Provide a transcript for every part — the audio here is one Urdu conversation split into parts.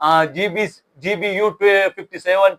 GBU-57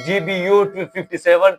GBU-57,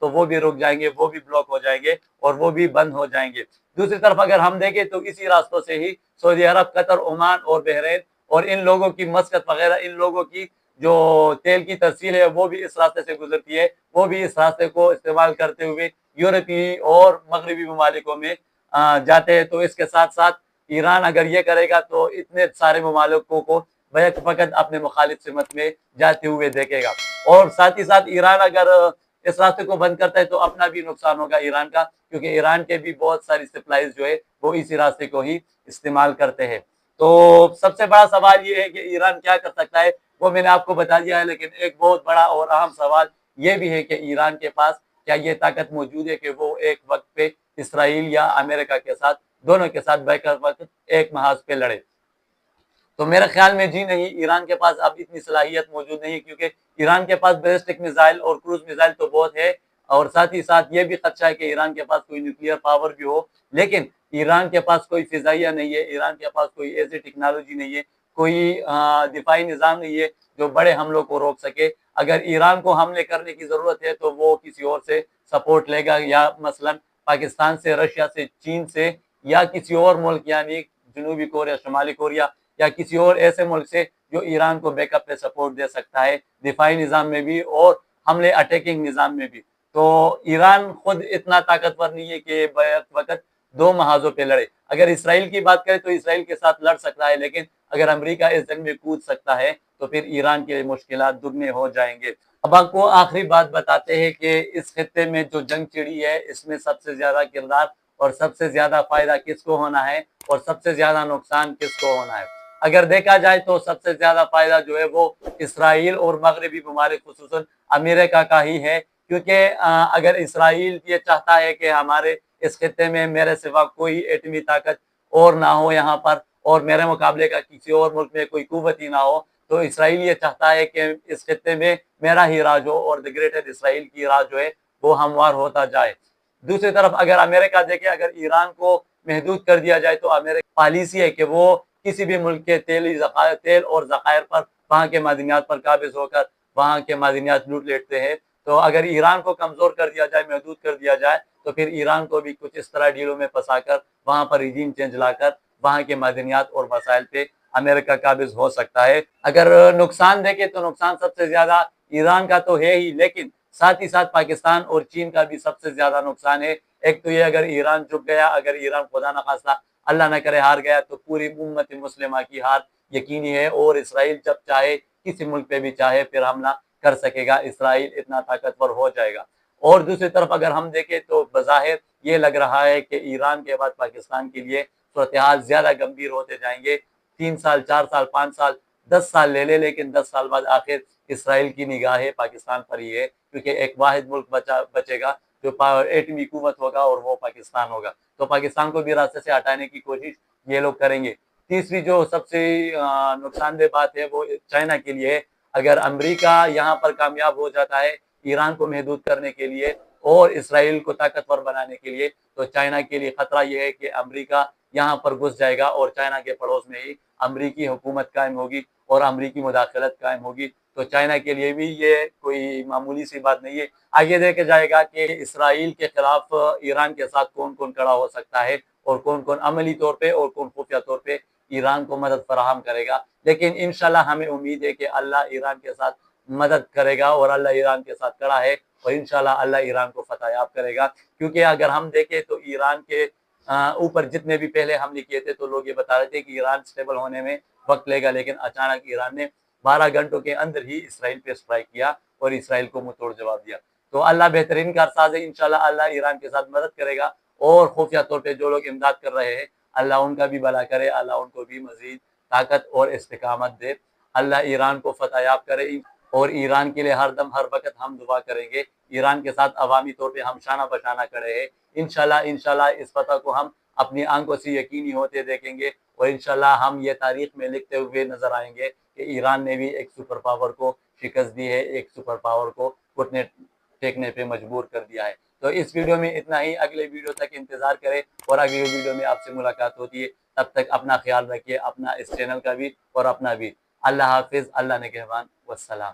تو وہ بھی رک جائیں گے, وہ بھی بلاک ہو جائیں گے اور وہ بھی بند ہو جائیں گے. دوسری طرف اگر ہم دیکھیں تو اسی راستوں سے ہی سعودی عرب, قطر, عمان اور بحرین اور ان لوگوں کی مسقط وغیرہ, ان لوگوں کی جو تیل کی ترسیل ہے وہ بھی اس راستے سے گزرتی ہے, وہ بھی اس راستے کو استعمال کرتے ہوئے یورپی اور مغربی ممالکوں میں جاتے ہیں. تو اس کے ساتھ ساتھ ایران اگر یہ کرے گا تو اتنے سارے ممالکوں کو بیک وقت اپنے مخالف سمت میں جاتے ہوئے دیکھے گا. اور ساتھ ہی ساتھ ایران اگر اس راستے کو بند کرتا ہے تو اپنا بھی نقصان ہوگا ایران کا, کیونکہ ایران کے بھی بہت ساری سپلائیز جو ہے وہ اسی راستے کو ہی استعمال کرتے ہیں. تو سب سے بڑا سوال یہ ہے کہ ایران کیا کر سکتا ہے, وہ میں نے آپ کو بتا دیا ہے, لیکن ایک بہت بڑا اور اہم سوال یہ بھی ہے کہ ایران کے پاس کیا یہ طاقت موجود ہے کہ وہ ایک وقت پہ اسرائیل یا امریکہ کے ساتھ, دونوں کے ساتھ بیک وقت ایک محاذ پہ لڑے. تو میرے خیال میں جی نہیں, ایران کے پاس اب اتنی صلاحیت موجود نہیں, کیونکہ ایران کے پاس بیلسٹک میزائل اور کروز میزائل تو بہت ہے, اور ساتھ ہی ساتھ یہ بھی خدشہ ہے کہ ایران کے پاس کوئی نیوکلیئر پاور بھی ہو, لیکن ایران کے پاس کوئی فضائیہ نہیں ہے, ایران کے پاس کوئی ایسی ٹیکنالوجی نہیں ہے, کوئی دفاعی نظام نہیں ہے جو بڑے حملوں کو روک سکے. اگر ایران کو حملے کرنے کی ضرورت ہے تو وہ کسی اور سے سپورٹ لے گا, یا مثلا پاکستان سے, رشیا سے, چین سے, یا کسی اور ملک یعنی جنوبی کوریا, شمالی کوریا, یا کسی اور ایسے ملک سے جو ایران کو بیک اپ پہ سپورٹ دے سکتا ہے, دفاعی نظام میں بھی اور حملے اٹیکنگ نظام میں بھی. تو ایران خود اتنا طاقتور نہیں ہے کہ بیک وقت دو محاذوں پہ لڑے. اگر اسرائیل کی بات کریں تو اسرائیل کے ساتھ لڑ سکتا ہے, لیکن اگر امریکہ اس جنگ میں کود سکتا ہے تو پھر ایران کے مشکلات دگنے ہو جائیں گے. اب آپ کو آخری بات بتاتے ہیں کہ اس خطے میں جو جنگ چھڑی ہے اس میں سب سے زیادہ کردار اور سب سے زیادہ فائدہ کس کو ہونا ہے اور سب سے زیادہ نقصان کس کو ہونا ہے. اگر دیکھا جائے تو سب سے زیادہ فائدہ جو ہے وہ اسرائیل اور مغربی ممالک خصوصاً امریکہ کا ہی ہے, کیونکہ اگر اسرائیل یہ چاہتا ہے کہ ہمارے اس خطے میں میرے سوا کوئی ایٹمی طاقت اور نہ ہو یہاں پر, اور میرے مقابلے کا کسی اور ملک میں کوئی قوت ہی نہ ہو, تو اسرائیل یہ چاہتا ہے کہ اس خطے میں میرا ہی راج ہو اور دی گریٹر اسرائیل کی راج جو ہے وہ ہموار ہوتا جائے. دوسری طرف اگر امریکہ دیکھے, اگر ایران کو محدود کر دیا جائے تو امریکہ پالیسی ہے کہ وہ کسی بھی ملک کے تیل اور ذخائر پر, وہاں کے معدنیات پر قابض ہو کر وہاں کے معدنیات لوٹ لیتے ہیں. تو اگر ایران کو کمزور کر دیا جائے, محدود کر دیا جائے, تو پھر ایران کو بھی کچھ اس طرح ڈیلوں میں پھنسا کر وہاں پر ریجیم چینج لا کر وہاں کے معدنیات اور وسائل پہ امریکہ قابض ہو سکتا ہے. اگر نقصان دیکھیں تو نقصان سب سے زیادہ ایران کا تو ہے ہی, لیکن ساتھ ہی ساتھ پاکستان اور چین کا بھی سب سے زیادہ نقصان ہے. ایک تو یہ, اگر ایران جھک گیا, اگر ایران خدا نخواستہ اللہ نہ کرے ہار گیا, تو پوری امت مسلمہ کی ہار یقینی ہے, اور اسرائیل جب چاہے کسی ملک پہ بھی چاہے پھر حملہ کر سکے گا, اسرائیل اتنا طاقتور ہو جائے گا. اور دوسری طرف اگر ہم دیکھیں تو بظاہر یہ لگ رہا ہے کہ ایران کے بعد پاکستان کے لیے صورتحال زیادہ گمبھیر ہوتے جائیں گے. 3 سال, 4 سال, 5 سال, 10 سال لے لے, لیکن 10 سال بعد آخر اسرائیل کی نگاہیں پاکستان پر ہی ہے, کیونکہ ایک واحد ملک بچے گا جو ایٹمی قوت ہوگا اور وہ پاکستان ہوگا. تو پاکستان کو بھی راستے سے ہٹانے کی کوشش یہ لوگ کریں گے. تیسری جو سب سے نقصان دہ بات ہے وہ چائنا کے لیے ہے. اگر امریکہ یہاں پر کامیاب ہو جاتا ہے ایران کو محدود کرنے کے لیے اور اسرائیل کو طاقتور بنانے کے لیے, تو چائنا کے لیے خطرہ یہ ہے کہ امریکہ یہاں پر گھس جائے گا اور چائنا کے پڑوس میں ہی امریکی حکومت قائم ہوگی اور امریکی مداخلت قائم ہوگی. تو چائنا کے لیے بھی یہ کوئی معمولی سی بات نہیں ہے. آگے دیکھا جائے گا کہ اسرائیل کے خلاف ایران کے ساتھ کون کون کھڑا ہو سکتا ہے, اور کون کون عملی طور پہ اور کون خفیہ طور پہ ایران کو مدد فراہم کرے گا. لیکن انشاءاللہ ہمیں امید ہے کہ اللہ ایران کے ساتھ مدد کرے گا, اور اللہ ایران کے ساتھ کھڑا ہے, اور انشاءاللہ اللہ ایران کو فتح یاب کرے گا. کیونکہ اگر ہم دیکھیں تو ایران کے اوپر جتنے بھی پہلے حملے کیے تھے تو لوگ یہ بتا رہے تھے کہ ایران سٹیبل ہونے میں وقت لے گا, لیکن اچانک ایران نے 12 گھنٹوں کے اندر ہی اسرائیل پہ اسٹرائک کیا اور اسرائیل کو منہ توڑ جواب دیا. تو اللہ بہترین کارساز ہے, انشاءاللہ اللہ ایران کے ساتھ مدد کرے گا, اور خفیہ طور پہ جو لوگ امداد کر رہے ہیں اللہ ان کا بھی بھلا کرے, اللہ ان کو بھی مزید طاقت اور استقامت دے. اللہ ایران کو فتح یاب کرے, اور ایران کے لیے ہر دم ہر وقت ہم دعا کریں گے. ایران کے ساتھ عوامی طور پہ ہم شانہ بشانہ کھڑے ہیں. انشاءاللہ اس فتح کو ہم اپنی آنکھوں سے یقینی ہوتے دیکھیں گے, اور انشاءاللہ ہم یہ تاریخ میں لکھتے ہوئے نظر آئیں گے کہ ایران نے بھی ایک سپر پاور کو شکست دی ہے, ایک سپر پاور کو گھٹنے ٹیکنے پہ مجبور کر دیا ہے. تو اس ویڈیو میں اتنا ہی, اگلے ویڈیو تک انتظار کریں, اور اگلے ویڈیو میں آپ سے ملاقات ہوتی ہے. تب تک اپنا خیال رکھیے, اپنا اس چینل کا بھی اور اپنا بھی. اللہ حافظ, اللہ نگہبان, والسلام.